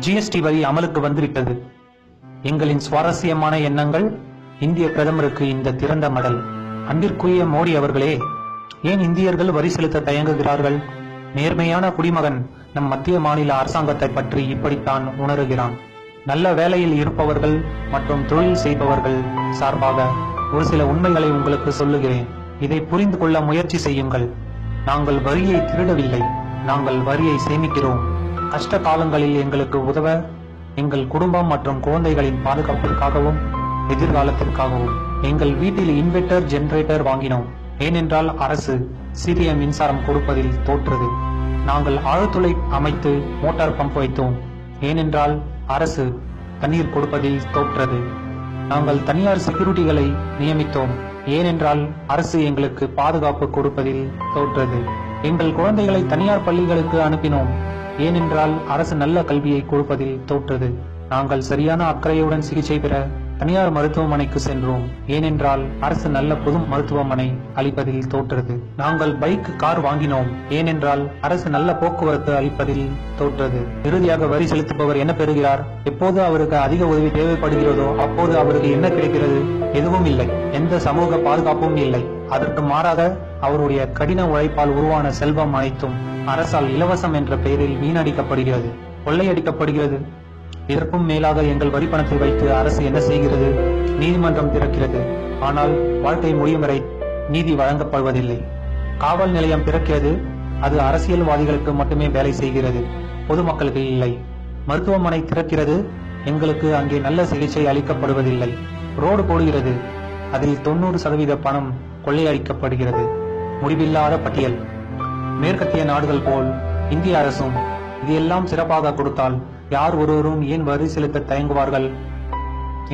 GST வரி அமலுக்கு வந்துவிட்டது. எங்களின் சுவாரஸ்யமான எண்ணங்கள். இந்திய பிரதமருக்கு இந்த திறந்த மடல். அன்பிற்குரிய மோடி அவர்களே, ஏன் இந்தியர்கள் வரி செலுத்த தயங்குகிறார்கள்? நேர்மையான குடிமகன் நம் மத்திய மாநில அரசாங்கத்தை பற்றி இப்படித்தான் உணருகிறான். நல்ல வேலையில் இருப்பவர்கள் மற்றும் தொழில் செய்பவர்கள் சார்பாக ஒரு சில உண்மைகளை உங்களுக்கு சொல்லுகிறேன். இதை புரிந்து கொள்ள முயற்சி செய்யுங்கள். நாங்கள் வரியை திருடவில்லை, நாங்கள் வரியை சேமிக்கிறோம். கஷ்ட காலங்களில் எங்களுக்கு உதவ, எங்கள் குடும்பம் மற்றும் குழந்தைகளின் பாதுகாப்பிற்காகவும் எதிர்காலத்திற்காகவும் எங்கள் வீட்டில் இன்வெர்டர் ஜெனரேட்டர் வாங்கினோம். ஏனென்றால் அரசு சிறிய மின்சாரம் கொடுப்பதில் தோற்றது. நாங்கள் ஆழ்துளை அமைத்து மோட்டார் பம்ப் வைத்தோம். ஏனென்றால் அரசு தண்ணீர் கொடுப்பதில் தோற்றது. நாங்கள் தனியார் செக்யூரிட்டிகளை நியமித்தோம். ஏனென்றால் அரசு எங்களுக்கு பாதுகாப்பு கொடுப்பதில் தோற்றது. எங்கள் குழந்தைகளை தனியார் பள்ளிகளுக்கு அனுப்பினோம். ஏனென்றால் அரசு நல்ல கல்வியை கொடுப்பதில் தோற்றது. நாங்கள் சரியான அக்கறையுடன் சிகிச்சை பெற தனியார் மருத்துவமனைக்கு சென்றோம். ஏனென்றால் அரசு நல்ல பொது மருத்துவமனை அளிப்பதில் தோற்றது. நாங்கள் பைக், கார் வாங்கினோம். ஏனென்றால் அரசு நல்ல போக்குவரத்து அளிப்பதில் தோற்றது. இறுதியாக வரி செலுத்துபவர் என்ன பெறுகிறார்? எப்போது அவருக்கு அதிக உதவி தேவைப்படுகிறதோ அப்போது அவருக்கு என்ன கிடைக்கிறது? எதுவும் இல்லை. எந்த சமூக பாதுகாப்பும் இல்லை. அதற்கு மாறாக அவருடைய கடின உழைப்பால் உருவான செல்வம் அனைத்தும் அரசால் இலவசம் என்ற பெயரில் வீணடிக்கப்படுகிறது, கொள்ளையடிக்கப்படுகிறது. இதற்கும் மேலாக எங்கள் வரி பணத்தை வைத்து அரசு என்ன செய்கிறது? நீதிமன்றம் திறக்கிறது. ஆனால் வாழ்க்கை முடியும் வரை நீதி வழங்கப்படுவதில்லை. காவல் நிலையம் திறக்கிறது. அது அரசியல்வாதிகளுக்கு மட்டுமே வேலை செய்கிறது, பொதுமக்களுக்கு இல்லை. மருத்துவமனை திறக்கிறது. எங்களுக்கு அங்கே நல்ல சிகிச்சை அளிக்கப்படுவதில்லை. ரோடு போடுகிறது. அதில் 90% பணம் கொள்ளையடிக்கப்படுகிறது. முடிவில்லாத பட்டியல். மேற்கத்திய நாடுகள் போல் இந்திய அரசும் இதையெல்லாம் சிறப்பாக கொடுத்தால் யார் ஒருவரும் ஏன் வரி செலுத்த தயங்குவார்கள்?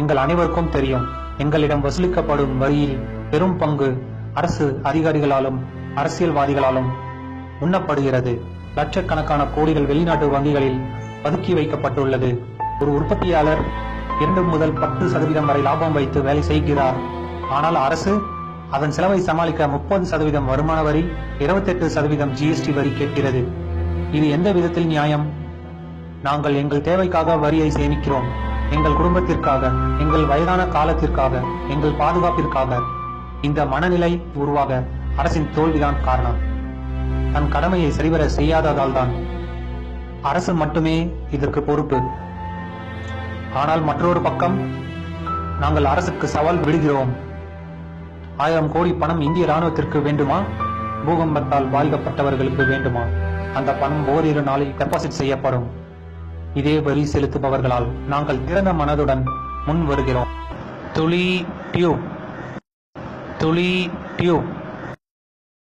எங்கள் அனைவருக்கும் தெரியும், எங்களிடம் வசூலிக்கப்படும் வரியில் பெரும் பங்கு அரசு அதிகாரிகளாலும் அரசியல்வாதிகளாலும் உண்ணப்படுகிறது. லட்சக்கணக்கான கோடிகள் வெளிநாட்டு வங்கிகளில் பதுக்கி வைக்கப்பட்டுள்ளது. ஒரு உற்பத்தியாளர் 2 முதல் 10% வரை லாபம் வைத்து வேலை செய்கிறார். ஆனால் அரசு அதன் செலவை சமாளிக்க 30% வருமான வரி, 28% ஜிஎஸ்டி வரி கேட்கிறது. இது எந்த விதத்தில் நியாயம்? நாங்கள் எங்கள் தேவைக்காக வரியை சேமிக்கிறோம். எங்கள் குடும்பத்திற்காக, எங்கள் வயதான காலத்திற்காக, எங்கள் பாதுகாப்பிற்காக. இந்த மனநிலை உருவாக அரசின் தோல்விதான் காரணம். தன் கடமையை சரிவர செய்யாததால் தான். அரசு மட்டுமே இதற்கு பொறுப்பு. ஆனால் மற்றொரு பக்கம் நாங்கள் அரசுக்கு சவால் விடுகிறோம். 1000 கோடி பணம் இந்திய ராணுவத்திற்கு வேண்டுமா? பூகம்பத்தால் பாதிக்கப்பட்டவர்களுக்கு வேண்டுமா? அந்த பணம் ஓரிரு நாளில் டெபாசிட் செய்யப்படும். இதே வரி செலுத்துபவர்களால் நாங்கள் திறந்த மனதுடன் முன் வருகிறோம். துளி டியூப்.